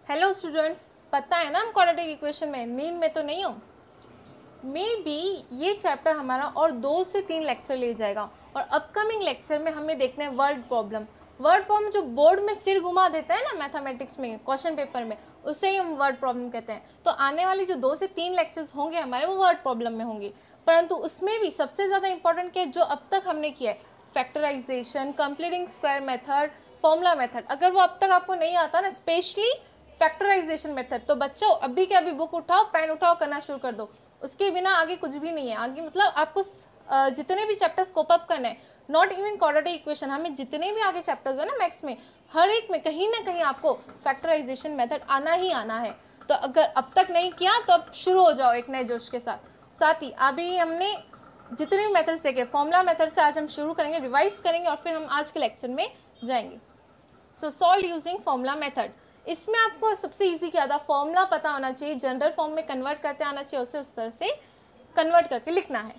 Hello students, पता है ना हम क्वाड्रेटिक इक्वेशन में नींद में तो नहीं हो। मे बी ये चैप्टर हमारा और 2 से 3 लेक्चर ले जाएगा और अपकमिंग लेक्चर में हमें देखना है वर्ड प्रॉब्लम। वर्ड प्रॉब्लम जो बोर्ड में सिर घुमा देता है ना मैथमेटिक्स में क्वेश्चन पेपर में, उसे ही हम वर्ड प्रॉब्लम कहते हैं। तो आने वाली जो 2 से 3 लेक्चर्स होंगे हमारे, वो वर्ड प्रॉब्लम में होंगे। परंतु उसमें भी सबसे ज़्यादा इंपॉर्टेंट क्या है, जो अब तक हमने किया है, factorisation, completing square method, formula method. अगर वो अब तक आपको नहीं आता ना, स्पेशली फैक्टराइजेशन मेथड, तो बच्चों अभी के अभी बुक उठाओ, पेन उठाओ, करना शुरू कर दो। उसके बिना आगे कुछ भी नहीं है। आगे मतलब आपको जितने भी चैप्टर्स कोप अप करने हैं, नॉट इवन क्वाड्रेटिक इक्वेशन, हमें जितने भी आगे चैप्टर्स है ना मैथ्स में, हर एक में कहीं ना कहीं आपको फैक्टराइजेशन मेथड आना ही आना है। तो अगर अब तक नहीं किया तो अब शुरू हो जाओ एक नए जोश के साथ। साथ ही अभी हमने जितने भी मेथड्स देखे, फॉर्मूला मेथड से आज हम शुरू करेंगे, रिवाइज करेंगे और फिर हम आज के लेक्चर में जाएंगे। सो सॉल्व यूजिंग फॉर्मूला मेथड। इसमें आपको सबसे इजी क्या था, फॉर्मूला पता होना चाहिए, जनरल फॉर्म में कन्वर्ट करते आना चाहिए, उसे उस तरह से कन्वर्ट करके लिखना है।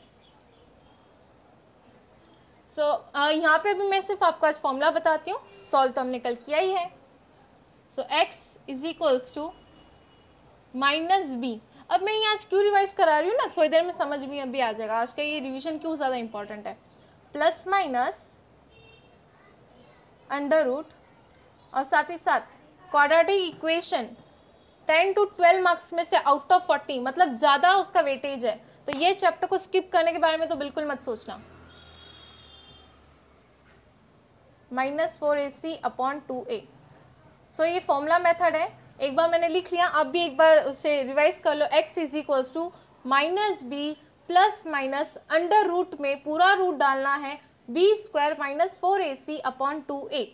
यहाँ पे भी मैं सिर्फ आपको आज फॉर्मूला बताती हूँ, सॉल्व तो हमने कल किया ही है। So x is equals to minus B. अब मैं ये आज क्यों रिवाइज करा रही हूँ ना, थोड़ी देर में समझ भी अभी आ जाएगा आज का ये रिविजन क्यों ज्यादा इंपॉर्टेंट है। प्लस माइनस अंडर रूट और साथ ही साथ क्वाड्रेटिक इक्वेशन 10 to 12 मार्क्स में से आउट ऑफ 40, मतलब ज्यादा उसका वेटेज है। तो ये चैप्टर को स्किप करने के बारे में तो बिल्कुल मत सोचना। -4ac upon 2a। सो ये फॉर्मूला मेथड है, एक बार मैंने लिख लिया, आप भी एक बार उसे रिवाइज कर लो। x is equals to minus B plus minus under root में पूरा रूट डालना है b square minus 4ac upon 2a।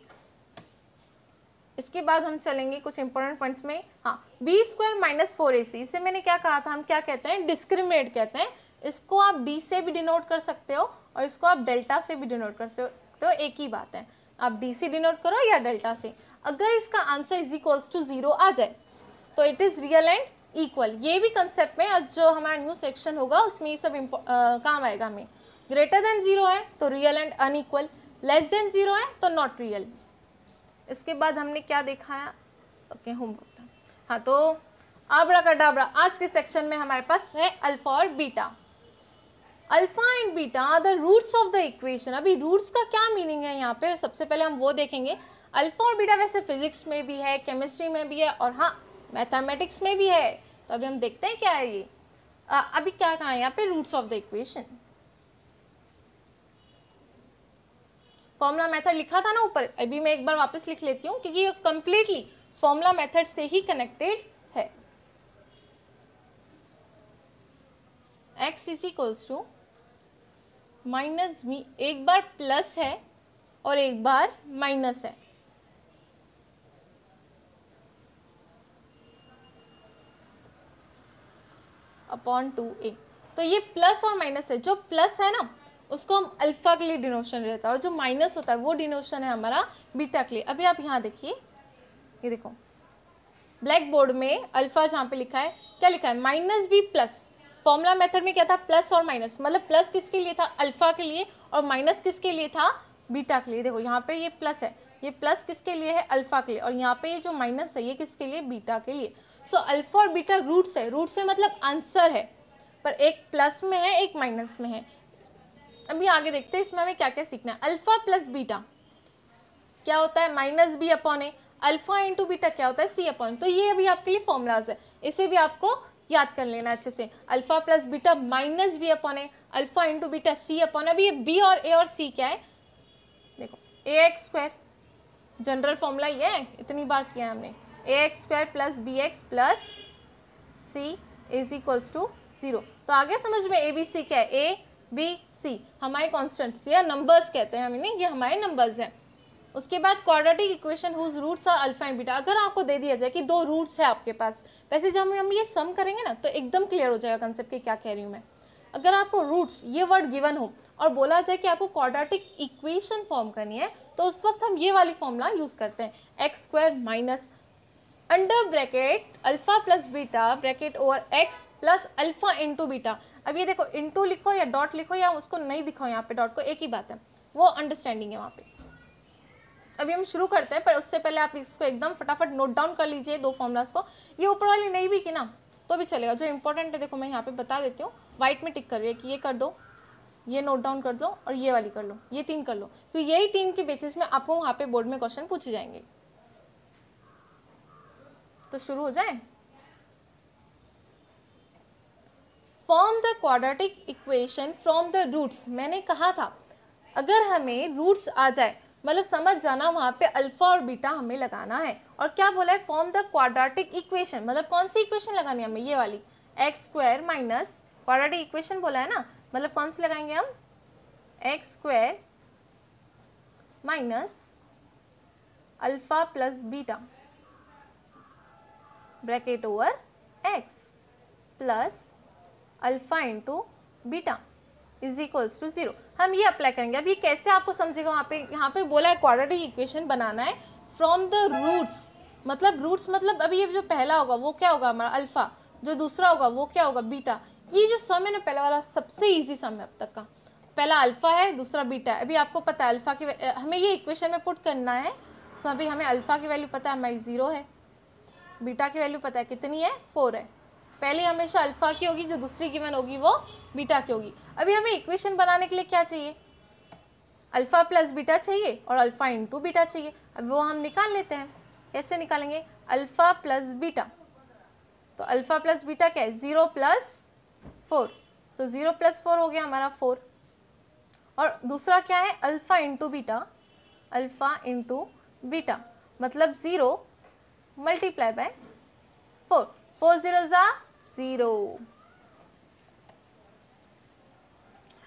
इसके बाद हम चलेंगे कुछ इंपॉर्टेंट पॉइंट्स में। हाँ, बी स्क्वायर माइनस 4ac, इसे मैंने क्या कहा था, हम क्या कहते हैं, डिस्क्रिमिनेट कहते हैं। इसको आप डी से भी डिनोट कर सकते हो और इसको आप डेल्टा से भी डिनोट कर सकते हो, तो एक ही बात है, आप डी से डिनोट करो या डेल्टा से। अगर इसका आंसर इज इक्वल्स टू 0 आ जाए तो it is real and equal. ये भी कंसेप्ट में जो हमारा न्यू सेक्शन होगा उसमें ये सब काम आएगा हमें। ग्रेटर देन 0 है तो real and unequal, less than 0 है तो नॉट रियल। इसके बाद हमने क्या देखा है, ओके होमवर्क था। हाँ, तो आब्राकाडाब्रा, आज के सेक्शन में हमारे पास है अल्फा और beta. Alpha and beta are the roots of the equation. अभी रूट्स का क्या मीनिंग है यहाँ पे, सबसे पहले हम वो देखेंगे। अल्फा और बीटा वैसे फिजिक्स में भी है, केमिस्ट्री में भी है और हाँ मैथमेटिक्स में भी है। तो अभी हम देखते हैं क्या है ये। अभी क्या कहा है यहाँ पे, roots of the equation. Formula method लिखा था ना ऊपर, अभी मैं एक बार वापस लिख लेती हूँ क्योंकि ये कंप्लीटली फॉर्मूला मेथड से ही कनेक्टेड है। x is equals to minus B, एक बार प्लस है और एक बार माइनस है, अपॉन 2a। तो ये प्लस और माइनस है, जो प्लस है ना उसको हम अल्फा के लिए डिनोशन रहता है और जो माइनस होता है वो डिनोशन है हमारा बीटा के लिए। अभी आप यहाँ देखिए, ये देखो ब्लैक बोर्ड में अल्फा जहाँ पे लिखा है, क्या लिखा है, minus B plus. Formula method में क्या था, प्लस और माइनस, मतलब प्लस किसके लिए था, अल्फा के लिए, और माइनस किसके लिए था, बीटा के लिए। देखो यहाँ पे ये प्लस है, ये प्लस किसके लिए है, अल्फा के लिए, और यहाँ पे ये जो माइनस है ये किसके लिए, बीटा के लिए। सो अल्फा और बीटा रूट्स है, रूट से मतलब आंसर है, पर एक प्लस में है एक माइनस में है। अभी आगे देखते हैं इसमें हमें क्या क्या सीखना है। अल्फा प्लस बीटा क्या होता है, minus B upon A. Alpha into beta क्या होता है, सी अपॉन। तो ये अभी आपके लिए फॉर्मूलाज है, इसे भी आपको याद कर लेना अच्छे से। Alpha plus beta minus B upon A, alpha into beta C upon. अभी ये बी और ए और सी क्या है, देखो A X square, general formula ये है, इतनी बार किया है हमने। A X square plus B X plus C is equals to 0। तो आगे समझ में, ए बी सी क्या है, ए बी सी हमारे कॉन्स्टेंट्स या नंबर्स कहते हैं हम इन्हें, ये हमारे नंबर्स हैं। उसके बाद quadratic equation whose roots are alpha and beta. अगर आपको दे दिया जाए कि 2 रूट्स है आपके पास, वैसे जब हम ये सम करेंगे ना तो एकदम क्लियर हो जाएगा कंसेप्ट कि क्या कह रही हूँ मैं। अगर आपको रूट्स ये वर्ड गिवन हो और बोला जाए कि आपको क्वाड्रेटिक इक्वेशन फॉर्म करनी है, तो उस वक्त हम ये वाली फॉर्मूला यूज करते हैं, x square minus under bracket alpha plus beta bracket over x plus alpha into beta. अब ये देखो, इंटू लिखो या डॉट लिखो या उसको नहीं दिखाओ यहाँ पे डॉट को, एक ही बात है, वो अंडरस्टैंडिंग है वहाँ पे। अभी हम शुरू करते हैं, पर उससे पहले आप इसको एकदम फटाफट नोट डाउन कर लीजिए दो फॉर्मूलाज को। ये ऊपर वाली नहीं भी की ना तो भी चलेगा, जो इंपॉर्टेंट है देखो मैं यहाँ पे बता देती हूँ, व्हाइट में टिक कर रही है कि ये कर दो, ये नोट डाउन कर दो और ये वाली कर लो, ये 3 कर लो। तो यही 3 के बेसिस में आपको वहाँ पे बोर्ड में क्वेश्चन पूछे जाएंगे। तो शुरू हो जाए। Form the quadratic equation from the roots. मैंने कहा था अगर हमें रूट्स आ जाए मतलब समझ जाना वहां पे अल्फा और बीटा हमें लगाना है। और क्या बोला है, फॉर्म द क्वाड्रेटिक इक्वेशन, मतलब कौन सी इक्वेशन लगानी है हमें, ये वाली x square minus quadratic equation बोला है ना, मतलब कौन सी लगाएंगे हम, x square minus alpha plus beta bracket over x plus alpha into beta is equals to 0। हम ये अप्लाई करेंगे। अब ये कैसे आपको समझेगा, यहाँ पे बोला है क्वाड्रेटिक इक्वेशन बनाना है फ्रॉम द रूट्स, मतलब रूट्स मतलब अभी ये जो पहला होगा वो क्या होगा हमारा अल्फा, जो दूसरा होगा वो क्या होगा बीटा। ये जो सम है ना पहला वाला सबसे इजी सम है अब तक का, पहला अल्फा है दूसरा बीटा है। अभी आपको पता है अल्फा की हमें ये इक्वेशन में पुट करना है। सो अभी हमें अल्फा की वैल्यू पता है हमारी 0 है, बीटा की वैल्यू पता है कितनी है 4 है। पहले हमेशा अल्फा की होगी, जो दूसरी गिवन होगी वो बीटा की होगी। अभी हमें इक्वेशन बनाने के लिए क्या चाहिए, अल्फा प्लस बीटा चाहिए और अल्फा इंटू बीटा चाहिए। अब वो हम निकाल लेते हैं। कैसे निकालेंगे, अल्फा प्लस बीटा, तो अल्फा प्लस बीटा क्या है 0 प्लस 4, सो 0 प्लस 4 हो गया हमारा 4। और दूसरा क्या है alpha into beta, alpha into beta मतलब 0 मल्टीप्लाई बाय 4, 4 0 जा 0।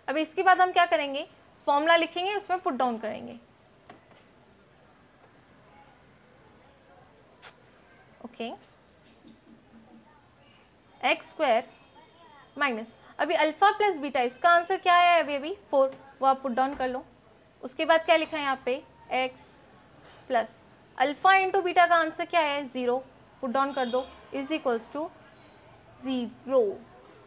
अब इसके बाद हम क्या करेंगे, फॉर्मूला लिखेंगे उसमें पुट डाउन करेंगे। ओके, एक्स स्क्वायर माइनस, अभी अल्फा प्लस बीटा इसका आंसर क्या है अभी 4, वो आप पुट डाउन कर लो। उसके बाद क्या लिखा है यहाँ पे x plus alpha into beta का आंसर क्या है 0, पुट डाउन कर दो इज इक्वल्स टू 0।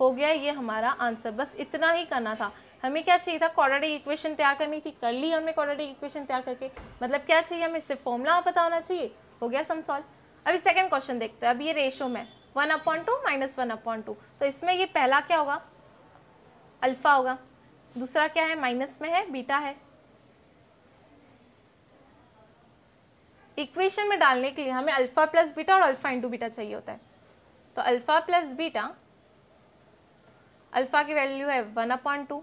हो गया ये हमारा आंसर। बस इतना ही करना था। हमें क्या चाहिए था, क्वाड्रेटिक इक्वेशन तैयार करनी थी, कर ली हमने क्वाड्रेटिक इक्वेशन तैयार करके। मतलब क्या चाहिए हमें, सिर्फ फॉर्मूला पता होना चाहिए, हो गया सम सॉल्व। अभी सेकंड क्वेश्चन देखते हैं। अब ये रेशो में 1/2 माइनस 1/2, तो इसमें ये पहला क्या होगा अल्फा होगा, दूसरा क्या है माइनस में है बीटा है। इक्वेशन में डालने के लिए हमें अल्फा प्लस बीटा और अल्फा इंटू बीटा चाहिए होता है। तो अल्फा प्लस बीटा, अल्फा की वैल्यू है 1/2,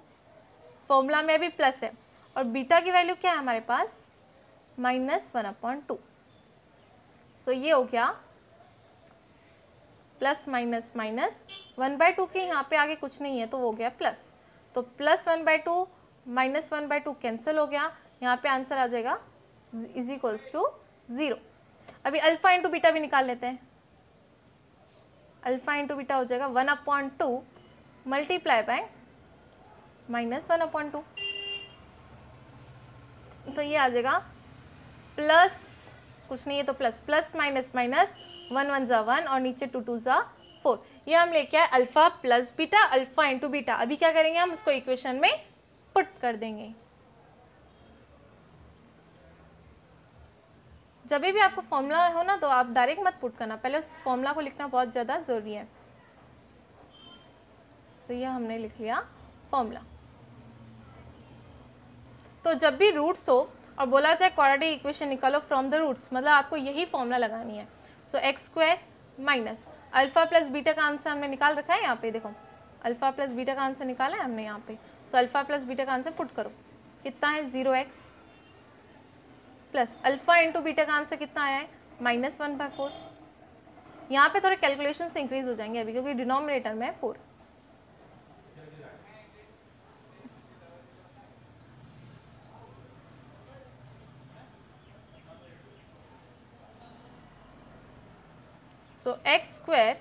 फॉर्मूला में भी प्लस है, और बीटा की वैल्यू क्या है हमारे पास माइनस 1/2। सो ये हो गया प्लस माइनस माइनस 1/2 के यहाँ पे आगे कुछ नहीं है तो वो हो गया प्लस, तो प्लस 1/2 माइनस 1/2 कैंसिल हो गया, यहाँ पे आंसर आ जाएगा इज इक्वल्स टू 0। अभी अल्फा इंटू बीटा भी निकाल लेते हैं। अल्फा इंटू बीटा हो जाएगा 1/2 मल्टीप्लाई बाय माइनस 1/2, तो ये आ जाएगा प्लस कुछ नहीं है तो प्लस, प्लस माइनस माइनस 1 1 जा 1 और नीचे 2 2 जा 4। ये हम लेके आए alpha plus beta, alpha into beta. अभी क्या करेंगे हम उसको इक्वेशन में पुट कर देंगे। जब भी आपको फॉर्मूला हो ना तो आप डायरेक्ट मत पुट करना, पहले उस फॉर्मूला को लिखना बहुत ज़्यादा ज़रूरी है। तो ये हमने लिख लिया फॉर्मूला। तो जब भी रूट्स हो और बोला जाए क्वाड्रेटिक इक्वेशन निकालो फ्रॉम द रूट्स, मतलब आपको यही फॉर्मूला लगानी है। So x square minus alpha plus beta का आंसर हमने निकाल रखा है यहाँ पे, देखो अल्फा प्लस बीटा का आंसर निकाला है हमने यहाँ पे। सो अल्फा प्लस बीटा का आंसर पुट करो, कितना है 0x plus alpha into beta का आंसर कितना आया है माइनस 1/4। यहाँ पे थोड़े कैलकुलेशन से इंक्रीज हो जाएंगे अभी क्योंकि डिनोमिनेटर में 4। सो एक्स स्क्वायर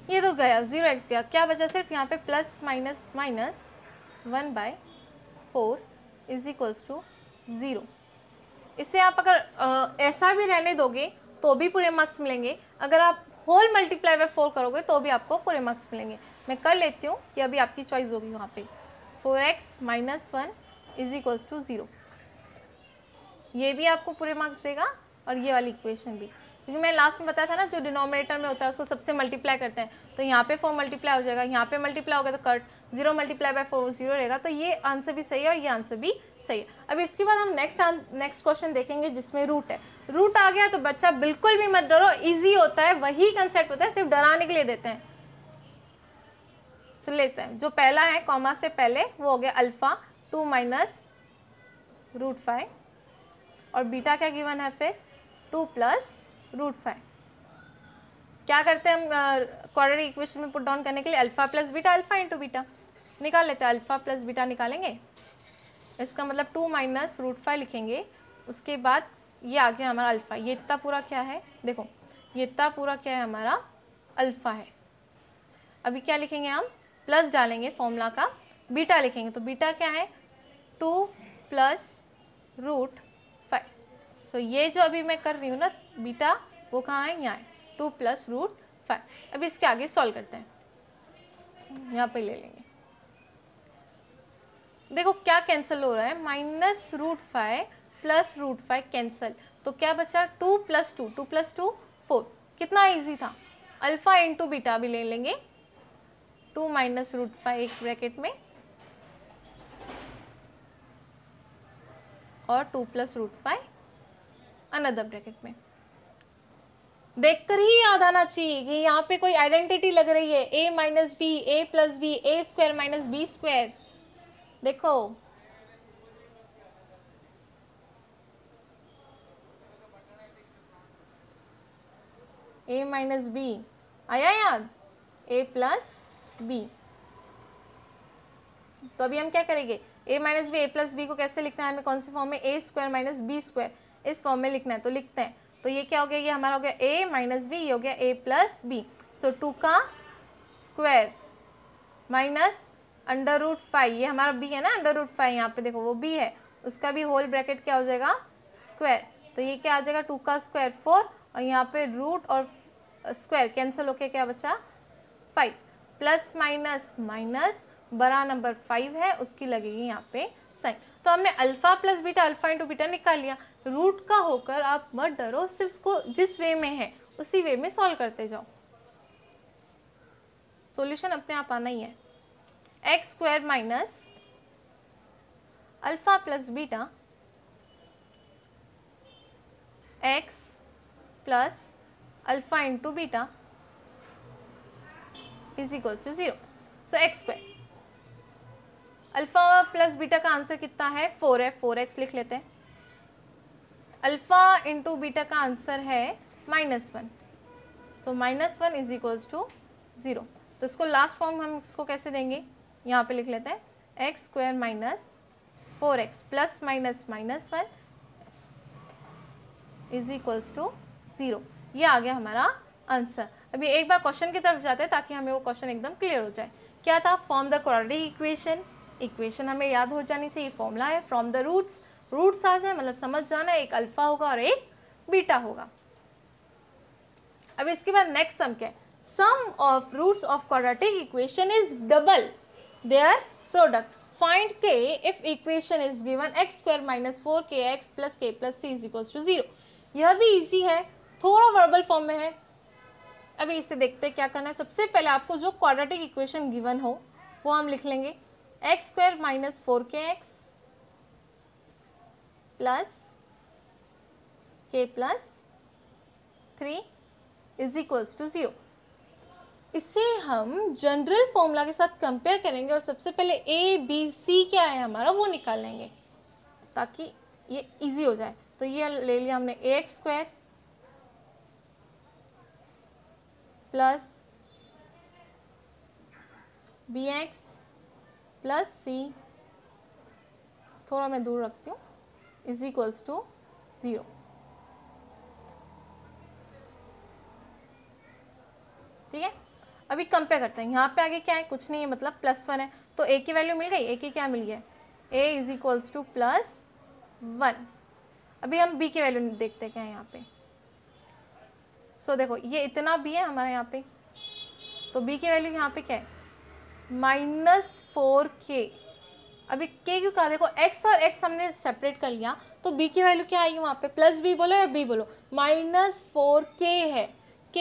ये तो गया 0x गया, क्या बचा सिर्फ यहाँ पे plus minus minus 1/4 is equals to 0। इससे आप अगर ऐसा भी रहने दोगे तो भी पूरे मार्क्स मिलेंगे, अगर आप होल मल्टीप्लाई बाय 4 करोगे तो भी आपको पूरे मार्क्स मिलेंगे। मैं कर लेती हूँ कि अभी आपकी चॉइस होगी वहाँ पे 4x minus 1 is equals to 0। ये भी आपको पूरे मार्क्स देगा और ये वाली इक्वेशन भी, क्योंकि मैं लास्ट में बताया था ना जो डिनोमिनेटर में होता है उसको सबसे मल्टीप्लाई करते हैं, तो यहाँ पे 4 मल्टीप्लाई हो जाएगा, यहाँ पे मल्टीप्लाई होगा तो कट 0 मल्टीप्लाई बाय 4 0 रहेगा। तो ये आंसर भी सही है और ये आंसर भी सही है। अब इसके बाद हम नेक्स्ट क्वेश्चन देखेंगे जिसमें रूट है। रूट आ गया तो बच्चा बिल्कुल भी मत डरो, इजी होता है, वही कंसेप्ट होता है, सिर्फ डराने के लिए देते हैं। सुन लेते हैं, जो पहला है कॉमा से पहले वो हो गया अल्फा 2 माइनस √5 और बीटा क्या गिवन है फिर 2 प्लस √5। क्या करते हैं हम क्वाड्रेटिक इक्वेशन में पुट डाउन करने के लिए, alpha plus beta, alpha into beta निकाल लेते हैं। अल्फा प्लस बीटा निकालेंगे, इसका मतलब 2 माइनस √5 लिखेंगे। उसके बाद ये आ गया हमारा अल्फा, ये इतना पूरा क्या है, देखो ये इतना पूरा क्या है हमारा अल्फा है। अभी क्या लिखेंगे हम, प्लस डालेंगे फॉर्मूला का, बीटा लिखेंगे, तो बीटा क्या है 2 प्लस √5। सो ये जो अभी मैं कर रही हूँ ना बीटा, वो कहाँ है, यहाँ है 2 प्लस √5। अभी इसके आगे सॉल्व करते हैं, यहाँ पे ले लेंगे। देखो क्या कैंसिल हो रहा है, माइनस √5 प्लस √5 कैंसिल, तो क्या बचा 2 प्लस 2, 2 प्लस 2 4। कितना इजी था। अल्फा इंटू बीटा भी ले लेंगे, 2 माइनस √5 एक ब्रैकेट में और 2 प्लस √5 अनदर ब्रैकेट में। देखकर ही याद आना चाहिए कि यहाँ पे कोई आइडेंटिटी लग रही है, a minus b, a plus b, a square minus b square. देखो a माइनस बी आया याद, a प्लस बी। तो अभी हम क्या करेंगे, a minus b, a plus b को कैसे लिखना है हमें, कौन से फॉर्म में, a square minus b square, इस फॉर्म में लिखना है, तो लिखते हैं। तो ये क्या हो गया, ये हमारा हो गया a माइनस बी, ये हो गया a प्लस बी। सो 2 का स्क्वायर माइनस √5, ये हमारा b है ना, √5 यहाँ पे देखो वो b है, उसका भी होल ब्रैकेट क्या हो जाएगा स्क्वायर। तो ये क्या आ जाएगा 2 का स्क्वायर 4 और यहाँ पे रूट और स्क्वायर कैंसिल होके क्या बचा 5, प्लस माइनस माइनस, बड़ा नंबर 5 है उसकी लगेगी यहाँ पे साइन। तो हमने alpha plus beta, alpha into beta निकाल लिया। रूट का होकर आप मत डरो, सिर्फ उसको जिस वे में है उसी वे में सॉल्व करते जाओ, सॉल्यूशन अपने आप आना ही है। X square minus alpha plus beta x plus alpha into beta is equal to 0। So x square, alpha plus beta का आंसर कितना है 4 है, 4x लिख लेते हैं। अल्फा इंटू बीटा का आंसर है -1, सो -1 इज इक्वल्स टू 0। तो इसको लास्ट फॉर्म हम इसको कैसे देंगे, यहाँ पे लिख लेते हैं x square minus 4x plus minus -1 is equals to 0। ये आ गया हमारा आंसर। अभी एक बार क्वेश्चन की तरफ जाते हैं ताकि हमें वो क्वेश्चन एकदम क्लियर हो जाए। क्या था, form the quadratic equation, equation हमें याद हो जानी चाहिए, फॉर्मूला है फ्रॉम द रूट्स, रूट्स आ जाए मतलब समझ जाना एक अल्फा होगा और एक बीटा होगा। अब इसके बाद नेक्स्ट सम क्या है, sum of roots of quadratic equation is double their product, find k if equation is given x square minus 4kx plus k plus c is equals to 0। यह भी इजी है, थोड़ा वर्बल फॉर्म में है। अभी इसे देखते हैं क्या करना है। सबसे पहले आपको जो क्वाड्रेटिक इक्वेशन गिवन हो वो हम लिख लेंगे, x square minus 4kx plus k plus 3 is equals to 0। इसे हम जनरल फॉर्मूला के साथ कंपेयर करेंगे और सबसे पहले ए बी सी क्या है हमारा वो निकाल लेंगे ताकि ये इजी हो जाए। तो ये ले लिया हमने X square plus B X plus C, थोड़ा मैं दूर रखती हूँ, इज इक्वल्स टू 0। ठीक है, अभी कंपेयर करते हैं। यहाँ पे आगे क्या है, कुछ नहीं है मतलब +1 है, तो a की वैल्यू मिल गई, a की क्या मिल गया, a इज इक्वल्स टू +1। अभी हम b की वैल्यू देखते हैं क्या है यहाँ पे। सो देखो ये इतना b है हमारे यहाँ पे, तो b की वैल्यू यहाँ पे क्या है -4k। अभी k क्यों कहा, देखो x और x हमने सेपरेट कर लिया तो बी की वैल्यू क्या आएगी वहाँ पे, प्लस बी बोलो या बी बोलो, -4k है। k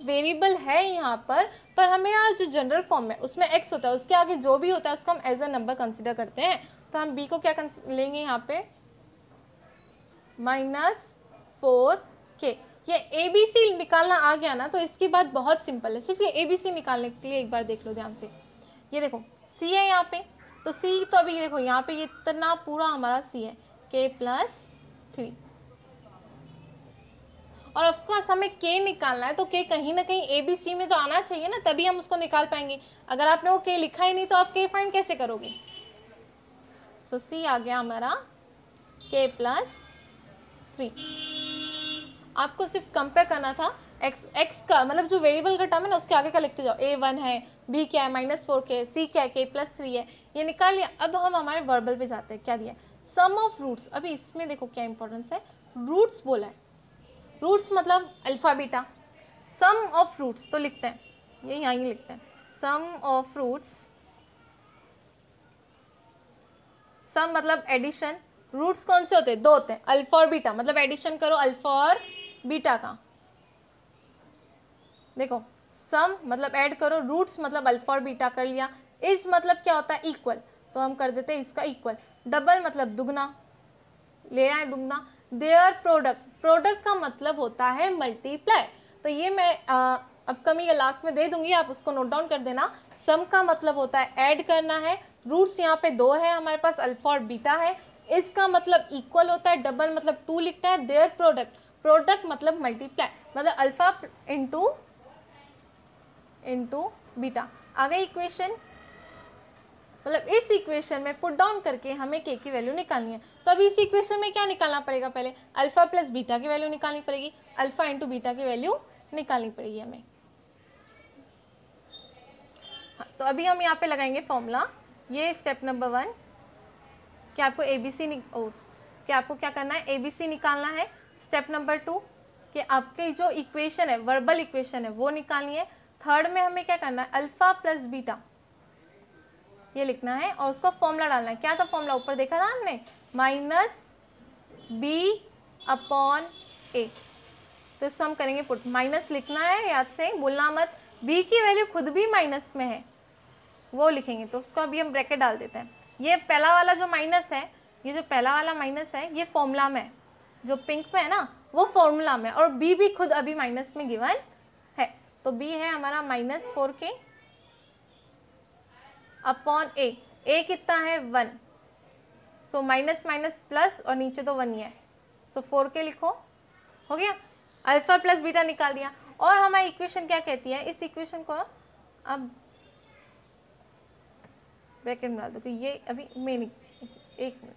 वेरिएबल है यहाँ पर हमें यार जो जनरल फॉर्म में उसमें x होता है, उसके आगे जो भी होता है उसको हम एज अ नंबर कंसिडर करते हैं। तो हम b को क्या लेंगे यहाँ पे, -4k। ये ABC निकालना आ गया ना, तो इसकी बात बहुत सिंपल है। सिर्फ ये ABC निकालने के लिए एक बार देख लो ध्यान से। ये देखो C है यहाँ पे, तो C तो अभी देखो यहाँ पे ये इतना पूरा हमारा C है, k+3। और ऑफकोर्स हमें k निकालना है, तो k कहीं ना कहीं ABC में तो आना चाहिए ना, तभी हम उसको निकाल पाएंगे। अगर आपने वो k लिखा ही नहीं तो आप k फाइंड कैसे करोगे। सो C आ गया हमारा k+3। आपको सिर्फ कंपेयर करना था x का, मतलब जो वेरिएबल का टर्म है ना उसके आगे का लिखते जाओ। a1 है, b क्या है -4k, c क्या है k+3 है, ये निकाल लिया। अब हम हमारे वर्बल पे जाते हैं, क्या दिया, सम ऑफ रूट्स। अभी इसमें देखो क्या इंपॉर्टेंस है, रूट्स बोला है, रूट्स मतलब alpha beta. Sum of roots तो लिखते हैं, ये यहाँ ही लिखते हैं, सम ऑफ रूट्स। सम मतलब एडिशन, रूट्स कौन से होते हैं, दो होते हैं, अल्फा और बीटा, मतलब एडिशन करो अल्फा और बीटा का। देखो सम मतलब ऐड करो, रूट्स मतलब अल्फा और बीटा कर लिया, इस मतलब क्या होता है, इक्वल, तो हम कर देते हैं इसका इक्वल। डबल मतलब दुगना, ले आए दुगना। देयर प्रोडक्ट, प्रोडक्ट का मतलब होता है मल्टीप्लाई, तो ये मैं अपकमिंग लास्ट में दे दूंगी, आप उसको नोट डाउन कर देना। सम का मतलब होता है ऐड करना है, रूट्स यहाँ पे दो है हमारे पास, अल्फा और बीटा है, इसका मतलब इक्वल होता है, डबल मतलब 2 लिखना है। देयर प्रोडक्ट, प्रोडक्ट मतलब मल्टीप्लाई, मतलब अल्फा इंटू बीटा। आ गई इक्वेशन, मतलब इस इक्वेशन में पुट डाउन करके हमें k की वैल्यू निकालनी है। तो अभी इस इक्वेशन में क्या निकालना पड़ेगा, पहले अल्फा प्लस बीटा की वैल्यू निकालनी पड़ेगी, अल्फा इंटू बीटा की वैल्यू निकालनी पड़ेगी हमें। हाँ, तो अभी हम यहाँ पे लगाएंगे फॉर्मूला। ये स्टेप नंबर 1 कि आपको आपको क्या करना है, ABC निकालना है। स्टेप नंबर 2 कि आपके जो इक्वेशन है, वर्बल इक्वेशन है, वो निकालनी है। थर्ड में हमें क्या करना है, अल्फा प्लस बीटा ये लिखना है और उसका फॉर्मूला डालना है। क्या था फॉर्मूला, ऊपर देखा ना हमने, -b/a। तो इसको हम करेंगे पुट, माइनस लिखना है, याद से भूलना मत, b की वैल्यू खुद भी माइनस में है, वो लिखेंगे। तो उसको अभी हम ब्रैकेट डाल देते हैं। ये पहला वाला जो माइनस है, ये जो पहला वाला माइनस है ये फॉर्मूला में है, जो पिंक में है ना वो फॉर्मूला में, और b भी खुद अभी माइनस में गिवन है। तो b है हमारा -4k अपॉन a कितना है 1, सो माइनस माइनस प्लस और नीचे तो 1 ही है, सो 4k लिखो, हो गया। अल्फा प्लस बीटा निकाल दिया। और हमारी इक्वेशन क्या कहती है, इस इक्वेशन को अब ब्रैकेट में डाल दो कि ये अभी मेन, एक मिनट,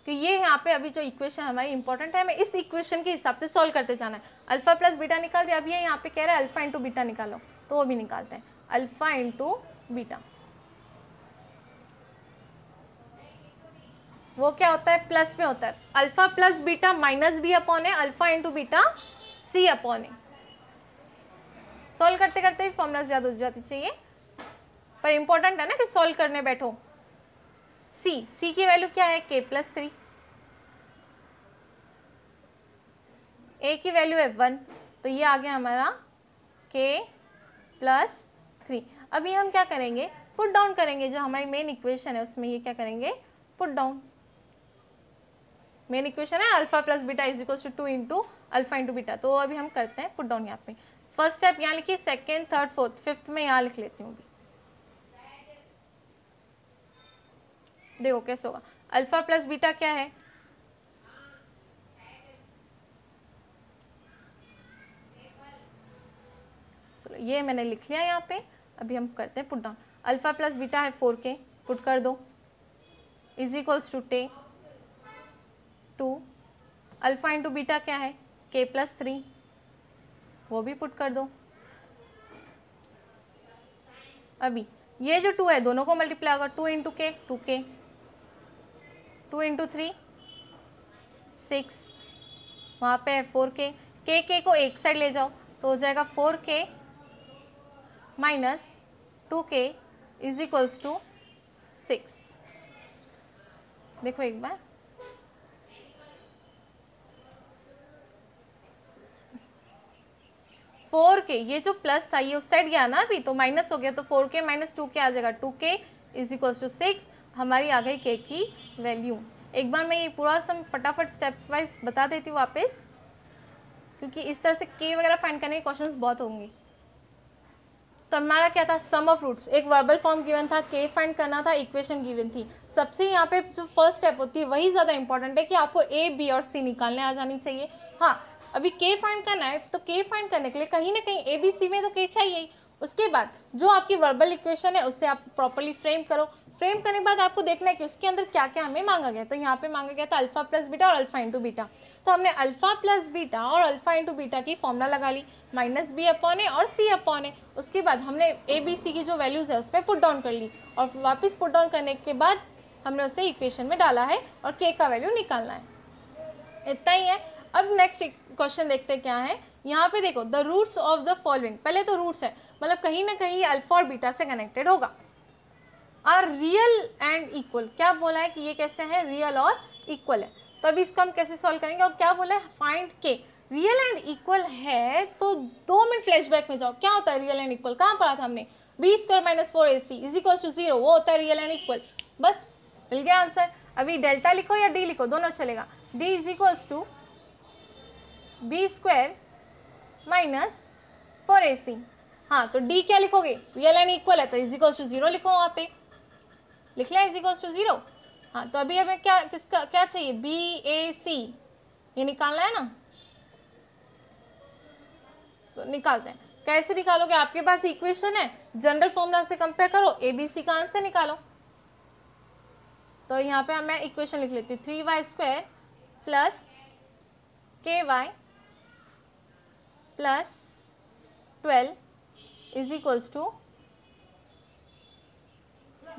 कि ये यहाँ पे अभी जो इक्वेशन हमारी इंपॉर्टेंट है, हमें इस इक्वेशन के हिसाब से सॉल्व करते जाना है। अल्फा प्लस बीटा निकाल दिया, अब ये यहाँ पे कह रहा है अल्फा इंटू बीटा निकालो, तो वो भी निकालते हैं, अल्फा इंटू बीटा। वो क्या होता है, प्लस में होता है, alpha plus beta minus B upon है, अल्फा इंटू बीटा सी अपॉन है। सॉल्व करते करते भी फॉर्मूला ज्यादा हो जाती चाहिए, पर इंपॉर्टेंट है ना कि सॉल्व करने बैठो। सी की वैल्यू क्या है, k+3, a की वैल्यू है 1, तो ये आ गया हमारा k+3। अभी हम क्या करेंगे, पुट डाउन करेंगे, जो हमारी मेन इक्वेशन है उसमें ये क्या करेंगे, पुट डाउन। मेन इक्वेशन है alpha plus beta is equal to 2 into alpha into beta, तो अभी हम करते हैं पुट डाउन। यहाँ पे फर्स्ट स्टेप यहाँ लिखिए, सेकेंड थर्ड फोर्थ फिफ्थ में यहाँ लिख लेती हूँ। देखो कैसे होगा, अल्फा प्लस बीटा क्या है, चलो ये मैंने लिख लिया यहाँ पे। अभी हम करते हैं put down. Alpha plus beta है 4k, पुट कर दो, is equals to 2। Alpha into beta क्या है, k+3, वो भी पुट कर दो। अभी ये जो 2 है दोनों को मल्टीप्लाई होगा, 2 इंटू के 2k, 2 इंटू 3 6, वहाँ पे है 4k, k को एक साइड ले जाओ तो हो जाएगा 4k minus 2k is equals to 6। देखो एक बार, फोर के, ये जो प्लस था ये उस साइड गया ना अभी, तो माइनस हो गया, तो 4k माइनस 2k आ जाएगा 2k इज इक्वल्स टू 6। हमारी आ गई k की वैल्यू। एक बार मैं ये पूरा सम फटाफट स्टेप्स वाइज बता देती हूँ वापस, क्योंकि इस तरह से k वगैरह फाइंड करने के क्वेश्चंस बहुत होंगे। तो हमारा क्या था, सम ऑफ रूट्स, एक वर्बल फॉर्म गिवन था, k फाइंड करना था, इक्वेशन गिवन थी। सबसे यहाँ पे जो फर्स्ट स्टेप होती है वही ज़्यादा इंपॉर्टेंट है कि आपको a, b और c निकालने आ जानी चाहिए। हाँ, अभी k फाइंड करना है, तो k फाइंड करने के लिए कहीं ना कहीं a, b, c में तो k चाहिए ही। उसके बाद जो आपकी वर्बल इक्वेशन है उससे आप प्रॉपर्ली फ्रेम करो। फ्रेम करने के बाद आपको देखना है कि उसके अंदर क्या क्या हमें मांगा गया। तो यहाँ पे मांगा गया था अल्फा प्लस बीटा और अल्फा इंटू बीटा। तो हमने अल्फा प्लस बीटा और अल्फा इंटू बीटा की फॉर्मूला लगा ली, माइनस बी अपॉन ए और सी अपॉन ए। उसके बाद हमने ए बी सी की जो वैल्यूज है उसमें पुट डाउन कर ली, और वापस पुट डाउन करने के बाद हमने उसे इक्वेशन में डाला है और के का वैल्यू निकालना है। इतना ही है। अब नेक्स्ट क्वेश्चन देखते हैं क्या है। यहाँ पे देखो, the roots of the following, पहले तो रूट्स है, मतलब कहीं ना कहीं अल्फा और बीटा से कनेक्टेड होगा, आर रियल एंड इक्वल। क्या बोला है कि ये कैसे है, रियल और इक्वल है। तो अभी इसको हम कैसे सॉल्व करेंगे, और क्या बोला है, फाइंड के। रियल एंड इक्वल है तो 2 मिनट फ्लैशबैक में जाओ, क्या होता है रियल एंड इक्वल, कहाँ पढ़ा था हमने, b square minus 4ac is equal to 0, वो होता है रियल एंड इक्वल। बस मिल गया आंसर। अभी डेल्टा लिखो या डी लिखो, दोनों चलेगा। D is equals to b square minus 4ac। हाँ, तो डी क्या लिखोगे, रियल एंड इक्वल है तो इज इक्वल्स टू 0 लिखो, वहाँ पे लिख लिया इज इक्वल्स टू 0। हाँ, तो अभी हमें क्या किसका क्या चाहिए, बी ए सी, ये निकालना है ना, तो निकालते हैं। कैसे निकालोगे, आपके पास इक्वेशन है, जनरल फॉर्मूला से कंपेयर करो, ए बी सी का आंसर निकालो। तो यहाँ पे मैं इक्वेशन लिख लेती हूँ, 3y square plus ky plus 12 is equals to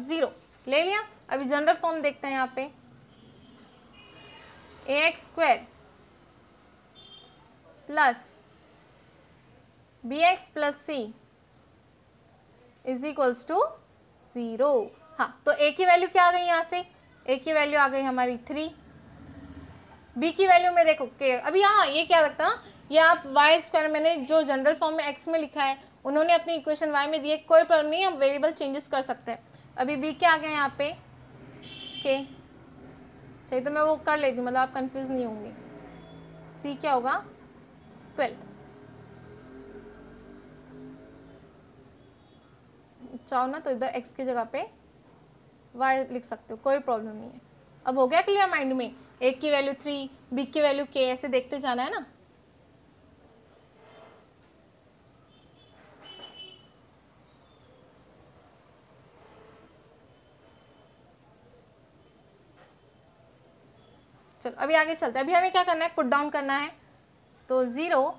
0 ले लिया। अभी जनरल फॉर्म देखते हैं, यहाँ पे ax square plus bx plus C is equals to 0। हाँ, तो a की वैल्यू क्या आ गई, यहाँ से a की वैल्यू आ गई हमारी 3, b की वैल्यू में देखो k। अभी यहाँ ये क्या लगता, ये आप y स्क्वायर, मैंने जो जनरल फॉर्म में x में लिखा है उन्होंने अपनी इक्वेशन y में दी है, कोई प्रॉब्लम नहीं, हम वेरिएबल चेंजेस कर सकते हैं। अभी b क्या आ गया यहाँ पे, k चाहिए तो मैं वो कर लेती हूँ, मतलब आप कंफ्यूज नहीं होंगे। c क्या होगा 12, चाहो ना तो इधर x की जगह पे y लिख सकते हो, कोई प्रॉब्लम नहीं है। अब हो गया क्लियर माइंड में, a की वैल्यू 3, b की वैल्यू k, ऐसे देखते जाना है ना। चलो अभी आगे चलते हैं। अभी हमें क्या करना है, पुट डाउन करना है। तो 0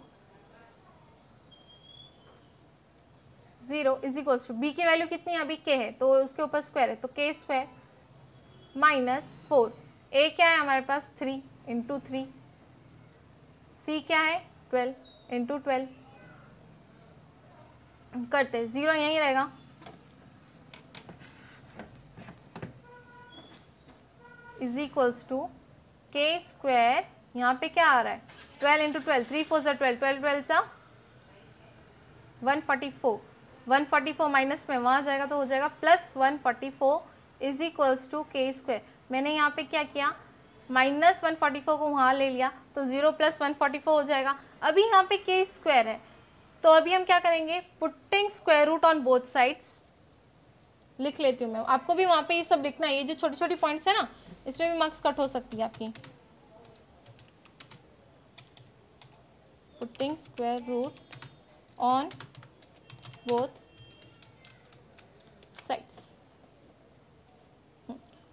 इज इक्वल्स टू, बी की वैल्यू कितनी है, अभी k है तो उसके ऊपर स्क्वायर है, तो k स्क्वायर माइनस 4, a क्या है हमारे पास 3 इंटू 3, c क्या है 12 इंटू 12, करते 0 यहीं रहेगा, इज इक्वल्स टू के स्क्वायर, यहाँ पे क्या आ रहा है 12 इंटू 12, 3 4 12, 12 12 सा 144, 144 माइनस में वहाँ जाएगा तो हो जाएगा प्लस 144 इज इक्वल्स टू के स्क्वायर। मैंने यहाँ पे क्या किया, माइनस 144 को वहाँ ले लिया तो 0 प्लस 144 हो जाएगा। अभी यहाँ पे के स्क्वायर है, तो अभी हम क्या करेंगे, putting square root on both sides. लिख लेती हूँ मैं, आपको भी वहाँ पे ये सब लिखना है, ये जो छोटी छोटी पॉइंट्स है ना इसमें भी मार्क्स कट हो सकती है आपकी। Putting square root on both sides.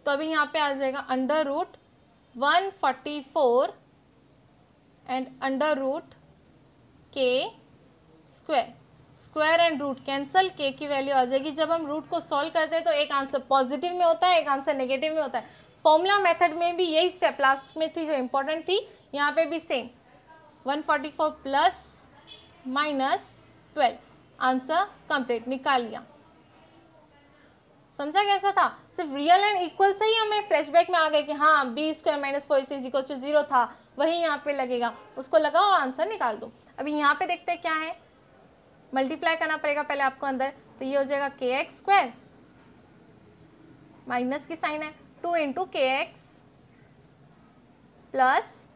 तो अभी यहाँ पे आ जाएगा under root 144 and under root K square, square and root cancel, K की वैल्यू आ जाएगी। जब हम रूट को सॉल्व करते हैं तो एक आंसर पॉजिटिव में होता है, एक आंसर नेगेटिव में होता है। फॉर्मूला मेथड में भी यही स्टेप लास्ट में थी जो इंपॉर्टेंट थी, यहाँ पे भी same 144 plus minus 12, answer complete निकाल लिया। समझा कैसा था? सिर्फ रियल एंड इक्वल से ही हमें फ्लैशबैक में आ गए कि हाँ b square minus 4ac is equal to 0 था, वही यहाँ पे लगेगा, उसको लगाओ और आंसर निकाल दो। अभी यहाँ पे देखते हैं क्या है, मल्टीप्लाई करना पड़ेगा पहले आपको अंदर, तो ये हो जाएगा के एक्स स्क्वायर, माइनस की साइन है, 2 into k x plus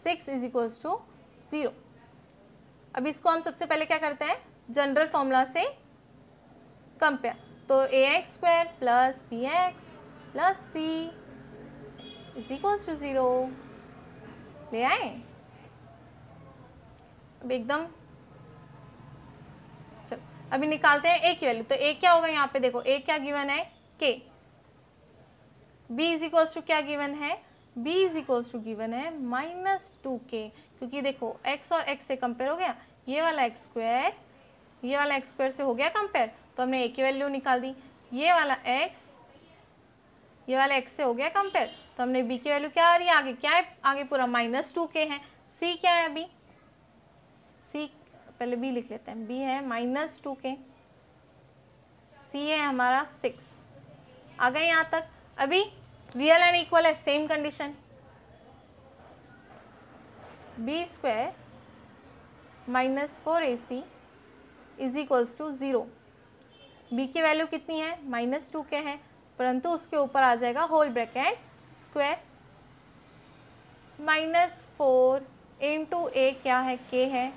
6 is equal to 0। अब इसको हम सबसे पहले क्या करते हैं, जनरल फॉर्मूला से कंपेयर, तो A X square plus B X plus C is equal to 0 ले आए। अब एकदम चलो अभी निकालते हैं ए की वैल्यू, तो ए क्या होगा यहाँ पे देखो, ए क्या गिवन है के, बी इज इक्वल टू क्या गिवन है, b is equal to given है -2k, क्योंकि देखो x और x से कंपेयर हो गया, ये वाला x स्क्वायर ये वाला x स्क्वायर से हो गया कंपेयर, तो हमने a की वैल्यू निकाल दी, ये वाला x ये वाला x से हो गया कंपेयर, तो हमने b की वैल्यू क्या आ रही है आगे, क्या है आगे पूरा -2k है, c क्या है अभी, c पहले b लिख लेते हैं, b है -2k, c है हमारा 6, आ गए यहाँ तक। अभी रियल एंड इक्वल है, same condition, b square -4ac is equals to 0, b की वैल्यू कितनी है -2k है, परंतु उसके ऊपर आ जाएगा whole bracket square, -4 into a क्या है k है,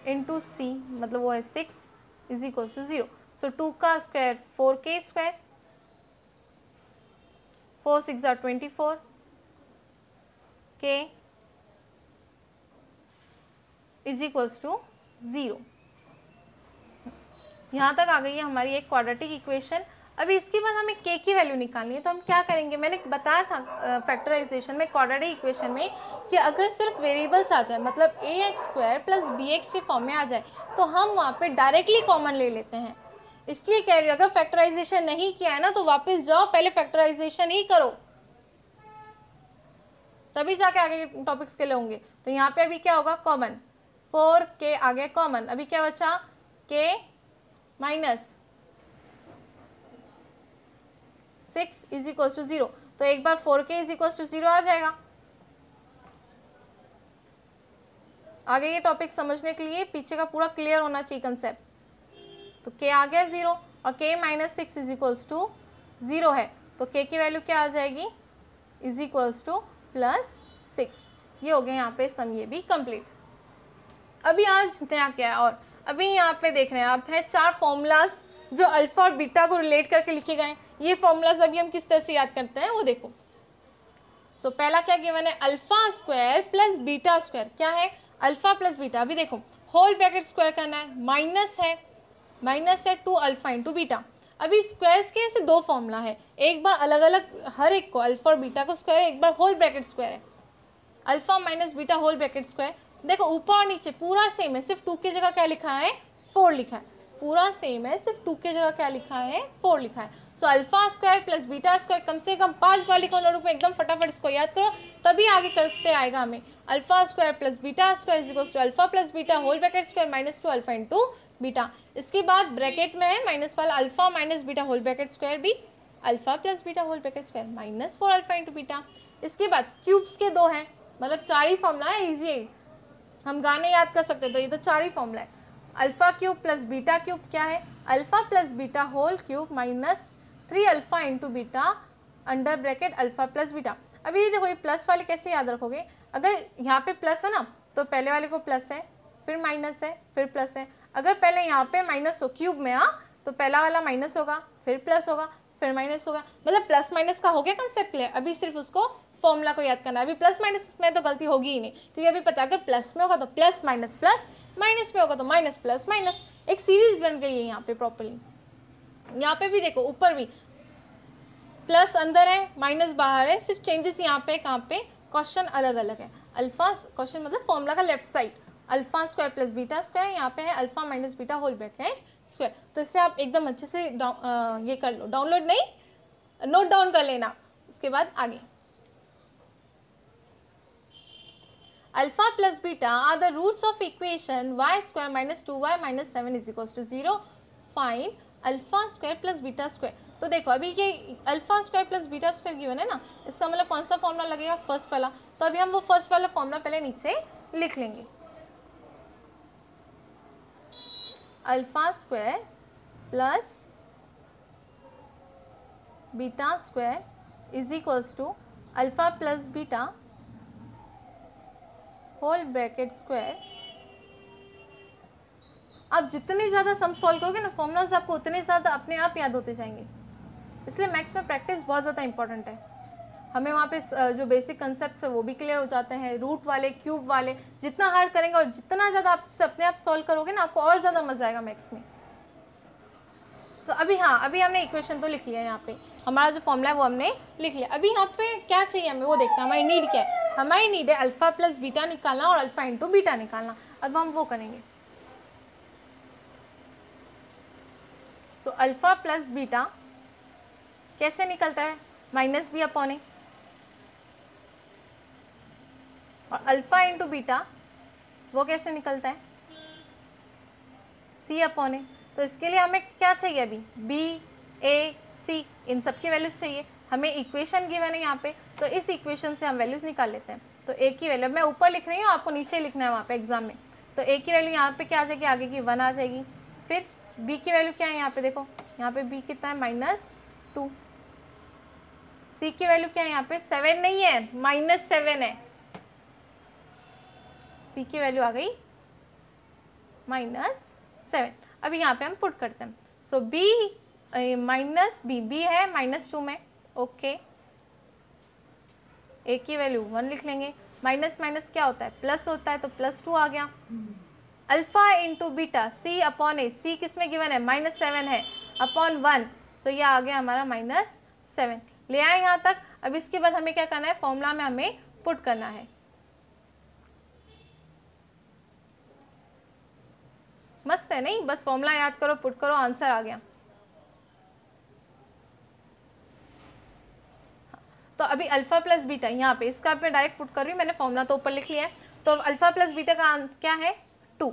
इंटू सी मतलब वो है 6 इज इक्वल्स टू 0, सो 2 का square 4k square, 4 6 are 24, k is equals to 0। यहाँ तक आ गई है हमारी एक क्वाड्रेटिक इक्वेशन। अभी इसके बाद हमें k की वैल्यू निकालनी है, तो हम क्या करेंगे, मैंने बताया था फैक्टराइजेशन में क्वाड्रेटिक इक्वेशन में कि अगर सिर्फ वेरिएबल्स आ जाए, मतलब A X square plus B X के फॉर्म में आ जाए, तो हम वहाँ पे डायरेक्टली कॉमन ले लेते हैं। इसलिए कह रही हूँ अगर फैक्टराइजेशन नहीं किया है ना तो वापस जाओ, पहले फैक्टराइजेशन ही करो, तभी जाके आगे टॉपिक्स के लिए होंगे। तो यहाँ पे अभी क्या होगा, कॉमन 4k आ गया कॉमन, अभी क्या बचा k minus 6 is equal to 0, तो एक बार 4k इज इक्वल टू 0 आ जाएगा। आगे ये टॉपिक समझने के लिए पीछे का पूरा क्लियर होना चाहिए कंसेप्ट, तो k आ गया 0 और k minus 6 is equal to 0 है, तो k की वैल्यू क्या आ जाएगी, इज इक्वल टू +6। ये हो गया यहाँ पे सम, ये भी कंप्लीट। अभी आज नया क्या है, और अभी यहाँ पे देख रहे हैं आप है 4 फॉर्मूलाज जो अल्फा और बीटा को रिलेट करके लिखे गए। ये फॉर्मूलाज अभी हम किस तरह से याद करते हैं वो देखो। सो पहला क्या गिवन है, alpha square plus beta square, क्या है अल्फा प्लस बीटा। अभी देखो होल ब्रैकेट स्क्वायर करना है, माइनस है 2 अल्फा इंटू बीटा। अभी स्क्वायर्स के ऐसे 2 फॉर्मूला है, एक बार अलग अलग हर एक को अल्फा और बीटा को स्क्वायर, एक बार होल ब्रैकेट स्क्वायर है, alpha minus beta whole bracket square. देखो ऊपर और नीचे पूरा सेम है, सिर्फ 2 की जगह क्या लिखा है 4 लिखा है, पूरा सेम है, सिर्फ 2 की जगह क्या लिखा है 4 लिखा है। So alpha square plus beta square कम से कम 5 बार लिखो नोटबुक में, एकदम फटाफट इसको याद करो, तभी आगे करते आएगा हमें। Alpha square plus beta square is equal to alpha plus beta whole bracket square -2 alpha into beta. इसके बाद ब्रैकेट में है माइनस वाला alpha minus beta whole bracket square भी alpha plus beta whole bracket square -4 alpha into beta. इसके बाद cubes के 2 हैं, मतलब 4 ही फॉर्मूला है, इजी है, हम गाने याद कर सकते हैं, तो ये तो 4 ही फॉर्मूला है। Alpha cube plus beta cube क्या है, alpha plus beta whole cube -3 alpha into beta under bracket alpha plus beta. अभी ये देखो ये प्लस वाले कैसे याद रखोगे, अगर यहाँ पे प्लस है ना तो पहले वाले को प्लस है, फिर माइनस है, फिर प्लस है। अगर पहले यहाँ पे माइनस हो क्यूब में तो पहला वाला माइनस होगा, फिर प्लस होगा, फिर माइनस होगा, मतलब प्लस माइनस का हो गया कंसेप्ट क्लियर। अभी सिर्फ उसको फॉर्मूला को याद करना है। अभी प्लस माइनस में तो गलती होगी ही नहीं, क्योंकि अभी पता है अगर प्लस में होगा तो प्लस, माइनस में होगा तो माइनस प्लस माइनस, एक सीरीज बन गई है यहाँ पे प्रॉपर्ली। यहाँ पे भी देखो ऊपर भी प्लस अंदर है माइनस बाहर है, सिर्फ चेंजेस यहाँ पे कहाँ पे क्वेश्चन अलग अलग है। अल्फा क्वेश्चन मतलब फॉर्मूला का left side alpha square plus beta square, यहाँ पे है alpha minus beta whole bracket square. तो इससे आप एकदम अच्छे से ये कर लो, डाउनलोड नहीं नोट डाउन कर लेना। उसके बाद आगे alpha plus beta are the roots of equation y square -2y -7 is equal to 0। Find alpha square plus beta square. तो देखो अभी ये alpha square plus beta square given है ना, इसका मतलब कौन सा फॉर्मूला लगेगा, फर्स्ट वाला। तो अभी हम वो फर्स्ट वाला फॉर्मूला पहले नीचे लिख लेंगे। Alpha square plus beta square is equals to alpha plus beta whole bracket square. आप जितने ज़्यादा सम सॉल्व करोगे ना फॉर्मूलाज आपको उतने ज़्यादा अपने आप याद होते जाएंगे, इसलिए मैथ्स में प्रैक्टिस बहुत ज़्यादा इंपॉर्टेंट है। हमें वहाँ पे जो बेसिक कंसेप्ट्स है वो भी क्लियर हो जाते हैं, रूट वाले क्यूब वाले, जितना हार्ड करेंगे और जितना ज़्यादा आप अपने आप सॉल्व करोगे ना आपको और ज़्यादा मजा आएगा मैथ्स में। तो अभी हाँ, अभी हमने इक्वेशन तो लिख लिया, यहाँ पे हमारा जो फॉर्मूला है वो हमने लिख लिया। अभी यहाँ पे क्या चाहिए हमें वो देखना, हमारी नीड क्या है, हमारी नीड है अल्फा प्लस बीटा निकालना और अल्फा इंटू बीटा निकालना। अब हम वो करेंगे। तो अल्फा प्लस बीटा कैसे निकलता है, माइनस बी अपॉन ए, और अल्फा इंटू बीटा वो कैसे निकलता है, सी अपॉन ए। तो इसके लिए हमें क्या चाहिए अभी, बी ए सी, इन सब की वैल्यूज चाहिए। हमें इक्वेशन गिवन है यहाँ पे, तो इस इक्वेशन से हम वैल्यूज निकाल लेते हैं। तो ए की वैल्यू मैं ऊपर लिख रही हूँ, आपको नीचे लिखना है वहाँ पे एग्जाम में। तो ए की वैल्यू यहाँ पे क्या आ जाएगी, आगे की 1 आ जाएगी। फिर बी की वैल्यू क्या है, यहाँ पे देखो, यहाँ पे बी कितना है, -2। सी की वैल्यू क्या है, यहाँ पे 7 नहीं है, -7 है। सी की वैल्यू आ गई -7। अभी यहाँ पे हम पुट करते हैं। सो बी माइनस बी है -2 में, ओके। ए की वैल्यू 1 लिख लेंगे, माइनस माइनस क्या होता है, प्लस होता है, तो +2 आ गया। अल्फा इंटू बीटा सी अपॉन ए, सी किस में गिवन है, -7 है, अपॉन 1, सो ये आ गया हमारा -7। ले आए यहाँ तक। अब इसके बाद हमें क्या करना है, फॉर्मूला में हमें पुट करना है। मस्त है नहीं, बस फॉर्मूला याद करो, पुट करो, आंसर आ गया। तो अभी अल्फा प्लस बीटा यहाँ पे इसका मैं डायरेक्ट पुट कर रही हूँ, मैंने फॉर्मूला तो ऊपर लिख लिया है। तो अल्फा प्लस बीटा का क्या है, 2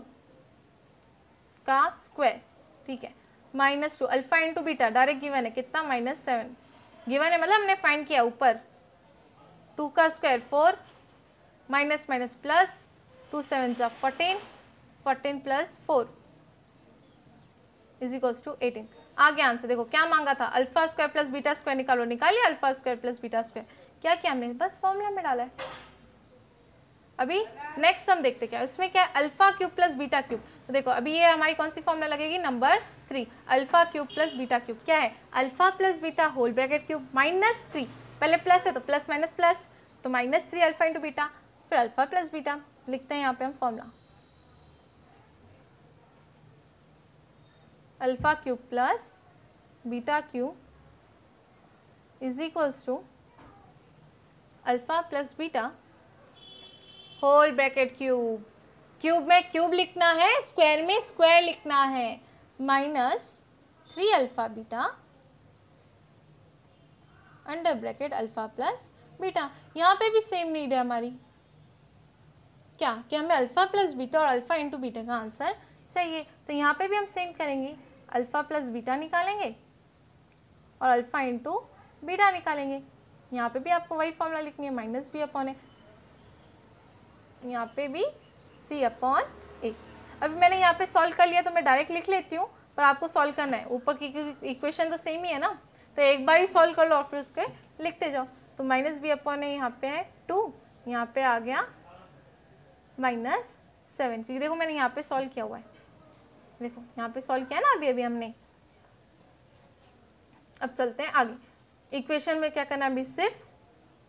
का स्क्वायर, ठीक है, -2। Alpha into beta direct given है कितना, -7 गिवन है, मतलब हमने फाइंड किया ऊपर। 2 का square 4, minus minus plus, 2 7 14, 14 plus 4 is equals to 18। आ गया आंसर। देखो क्या मांगा था, alpha square plus beta square निकालो, निकाल लिया alpha square plus beta square. क्या किया हमने, बस फॉर्मूला में डाला है। अभी नेक्स्ट सम देखते क्या है, उसमें क्या है, alpha cube plus beta cube. तो देखो अभी ये हमारी कौन सी फॉर्मूला लगेगी, number 3। Alpha cube plus beta cube क्या है, alpha plus beta whole bracket cube -3, पहले प्लस है तो प्लस माइनस प्लस, तो -3 अल्फा इंटू बीटा, फिर अल्फा प्लस बीटा लिखते हैं यहाँ पे हम formula. Alpha cube plus beta cube is equals to alpha plus beta whole bracket cube, cube में क्यूब लिखना है, स्क्वायर में स्क्वायर लिखना है, -3 alpha beta under bracket alpha plus beta. यहाँ पे भी सेम नीड है हमारी, क्या कि हमें अल्फा प्लस बीटा और अल्फा इंटू बीटा का आंसर चाहिए। तो यहाँ पे भी हम सेम करेंगे, अल्फा प्लस बीटा निकालेंगे और अल्फा इंटू बीटा निकालेंगे। यहाँ पे भी आपको वही फॉर्मूला लिखनी है, -b अपॉन ए, यहाँ पे भी c अपॉन ए। अभी मैंने यहाँ पे सॉल्व कर लिया तो मैं डायरेक्ट लिख लेती हूँ, पर आपको सॉल्व करना है, ऊपर की इक्वेशन तो सेम ही है ना, तो एक बार ही सॉल्व कर लो और फिर उसके लिखते जाओ। तो -b अपॉन ए यहाँ पे है 2, यहाँ पे आ गया -7, क्योंकि देखो मैंने यहाँ पे सॉल्व किया हुआ है, देखो यहाँ पे सॉल्व किया ना अभी हमने। अब चलते हैं आगे, इक्वेशन में क्या करना है, अभी सिर्फ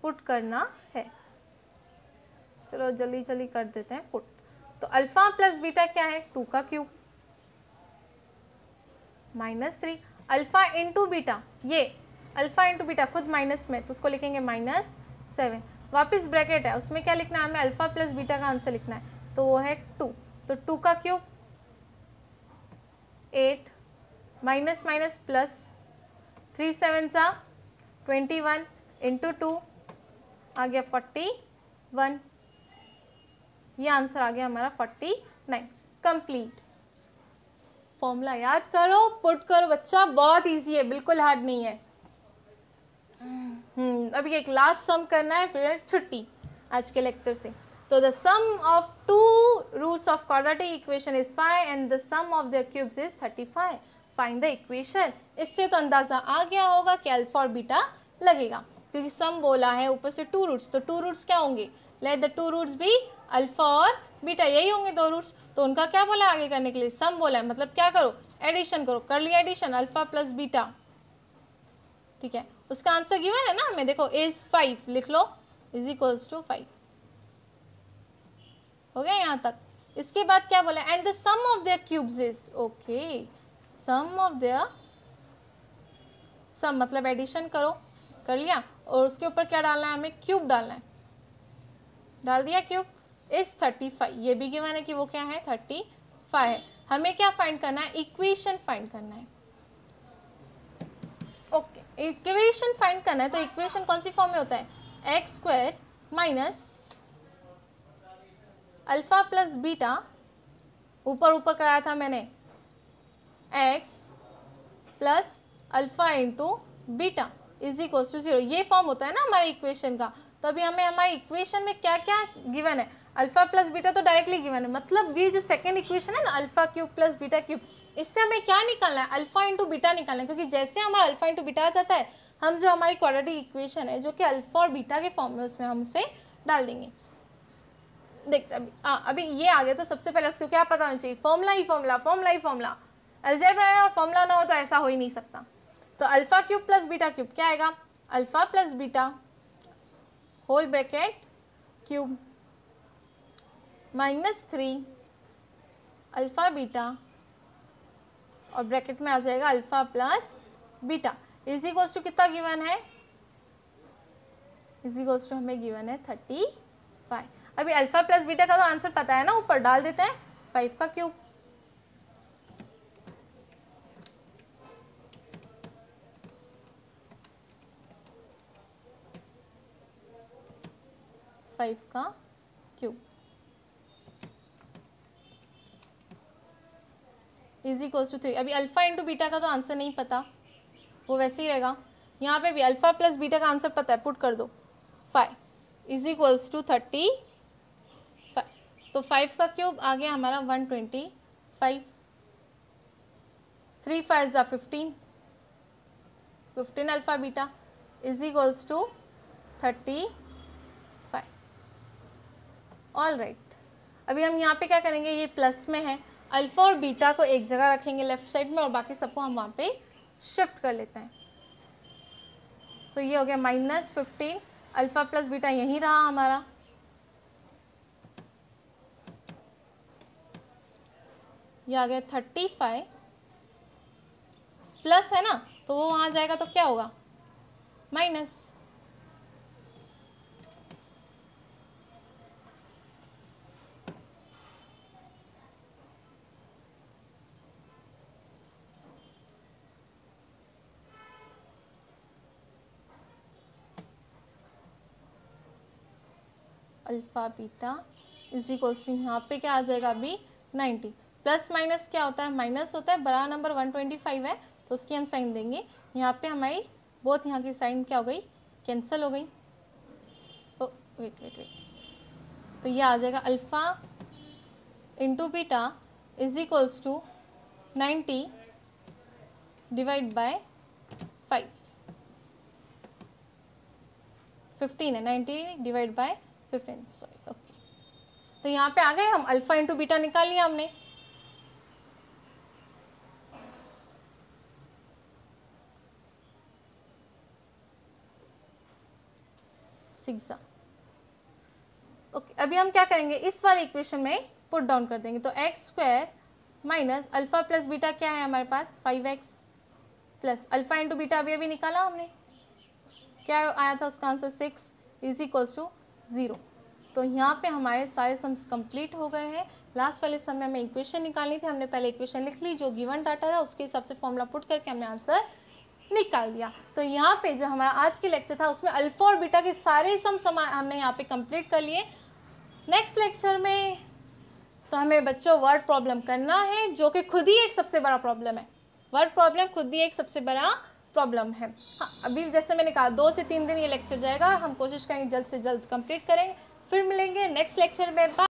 पुट करना है। चलो जल्दी जल्दी कर देते हैं पुट। तो अल्फा प्लस बीटा क्या है, 2 का क्यूब -3, अल्फा इंटू बीटा, ये अल्फा इंटू बीटा खुद माइनस में, तो उसको लिखेंगे -7, वापस ब्रैकेट है, उसमें क्या लिखना है हमें, अल्फा प्लस बीटा का आंसर लिखना है, तो वो है 2। तो 2 का cube 8, minus minus plus, 3 7 21 into 2 आ गया 41, ये आंसर आ गया हमारा 49। कंप्लीट। फॉर्मूला याद करो, पुट करो बच्चा, बहुत इजी है, बिल्कुल हार्ड नहीं है। अभी एक लास्ट सम करना है, फिर छुट्टी आज के लेक्चर से। तो the sum of two roots of quadratic equation is 5 and the sum of their cubes is 35। Find the equation. इससे तो अंदाजा आ गया होगा कि अल्फा और बीटा लगेगा, क्योंकि सम बोला है, ऊपर से टू रूट्स, तो टू रूट्स क्या होंगे, let the two roots be alpha और बीटा, यही होंगे दो रूट्स। तो उनका क्या बोला आगे करने के लिए, सम बोला है, मतलब क्या करो, एडिशन करो। कर लिया एडिशन, अल्फा प्लस बीटा, ठीक है। उसका आंसर गिवन है ना हमें, देखो इज 5 लिख लो, इज इक्वल्स टू 5। हो गया यहाँ तक। इसके बाद क्या बोला, and the sum of their cubes is, okay, sum of their, sum मतलब एडिशन करो, कर लिया, और उसके ऊपर क्या डालना है हमें, क्यूब डालना है, डाल दिया क्यूब, इज 35। ये भी गिवन है कि वो क्या है, 35 है। हमें क्या फाइंड करना है, इक्वेशन फाइंड करना है। ओके, इक्वेशन फाइंड करना है, तो इक्वेशन कौन सी फॉर्म में होता है, x square minus alpha plus beta, ऊपर ऊपर कराया था मैंने, x plus alpha into beta is equal to 0। ये फॉर्म होता है ना हमारे इक्वेशन का। तो अभी हमें हमारे इक्वेशन में क्या क्या गिवन है, अल्फा प्लस बीटा तो डायरेक्टली गिवन है, मतलब ये जो सेकंड इक्वेशन है ना, alpha cube plus beta cube, इससे हमें क्या निकालना है, अल्फा इंटू बीटा निकालना है, क्योंकि जैसे हमारा अल्फा इंटू बीटा आ जाता है, हम जो हमारी क्वाड्रेटिक इक्वेशन है जो कि अल्फा और बीटा के फॉर्म में, उसमें हम उसे डाल देंगे। देखते अभी ये आ गया, तो सबसे पहले उसको क्या पता होना चाहिए, फॉर्मूला ही फॉर्मूला, फॉर्मूला ही फॉर्मूला। अलजेब्रा है और फॉर्मूला ना हो तो ऐसा हो ही नहीं सकता। तो alpha cube plus beta cube क्या आएगा, alpha plus beta whole bracket cube -3 alpha beta, और ब्रैकेट में आ जाएगा alpha plus beta is equals to कितना गिवन है, इज इक्वल्स टू हमें गिवन है 35। अभी अल्फा प्लस बीटा का तो आंसर पता है ना, ऊपर डाल देते हैं 5 का क्यूब, इज इक्वल्स टू 3। अभी अल्फा इंटू बीटा का तो आंसर नहीं पता, वो वैसे ही रहेगा। यहाँ पे भी अल्फा प्लस बीटा का आंसर पता है, पुट कर दो 5 इज इक्वल्स टू 35। तो 5 का क्यूब आ गया हमारा 125, 3 5 जा 15, 15 alpha beta is equals to 35। All right, अभी हम यहाँ पे क्या करेंगे, ये प्लस में है, अल्फा और बीटा को एक जगह रखेंगे लेफ्ट साइड में, और बाकी सबको हम वहाँ पे शिफ्ट कर लेते हैं। सो ये हो गया -15, अल्फा प्लस बीटा यही रहा हमारा, ये आ गया 35, प्लस है ना, तो वो वहाँ जाएगा तो क्या होगा, minus. Alpha beta is equals to, यहाँ पे क्या आ जाएगा अभी 90, प्लस माइनस क्या होता है, माइनस होता है, बड़ा नंबर 125 है तो उसकी हम साइन देंगे। यहाँ पे हमारी बोथ यहाँ की साइन क्या हो गई, कैंसिल हो गई। तो वेट वेट वेट, तो ये आ जाएगा alpha into beta is equals to 90 divide by 5, 15 है, 90 डिवाइड बाय 15, सॉरी, ओके। तो यहाँ पे आ गए हम, अल्फा इंटू बीटा निकाल लिया हमने। ओके, अभी हम क्या करेंगे, इस वाले इक्वेशन में पुट डाउन कर देंगे। तो x square minus alpha plus beta क्या है हमारे पास, 5x plus alpha into beta अभी अभी निकाला हमने, क्या आया था उसका आंसर 6 इज इक्वल्स टू 0। तो यहाँ पे हमारे सारे सम्स कंप्लीट हो गए हैं। लास्ट वाले सम में हमें इक्वेशन निकालनी थी, हमने पहले इक्वेशन लिख ली, जो गिवन डाटा था उसके हिसाब से फॉर्मूला पुट करके हमने आंसर निकाल दिया। तो यहाँ पे जो हमारा आज की लेक्चर था उसमें अल्फा और बीटा के सारे सम हमने यहाँ पे कंप्लीट कर लिए। नेक्स्ट लेक्चर में तो हमें बच्चों वर्ड प्रॉब्लम करना है, जो कि खुद ही एक सबसे बड़ा प्रॉब्लम है। वर्ड प्रॉब्लम खुद ही एक सबसे बड़ा प्रॉब्लम है। हाँ, अभी जैसे मैंने कहा 2 से 3 दिन ये लेक्चर जाएगा, हम कोशिश करेंगे जल्द से जल्द कंप्लीट करेंगे। फिर मिलेंगे नेक्स्ट लेक्चर में।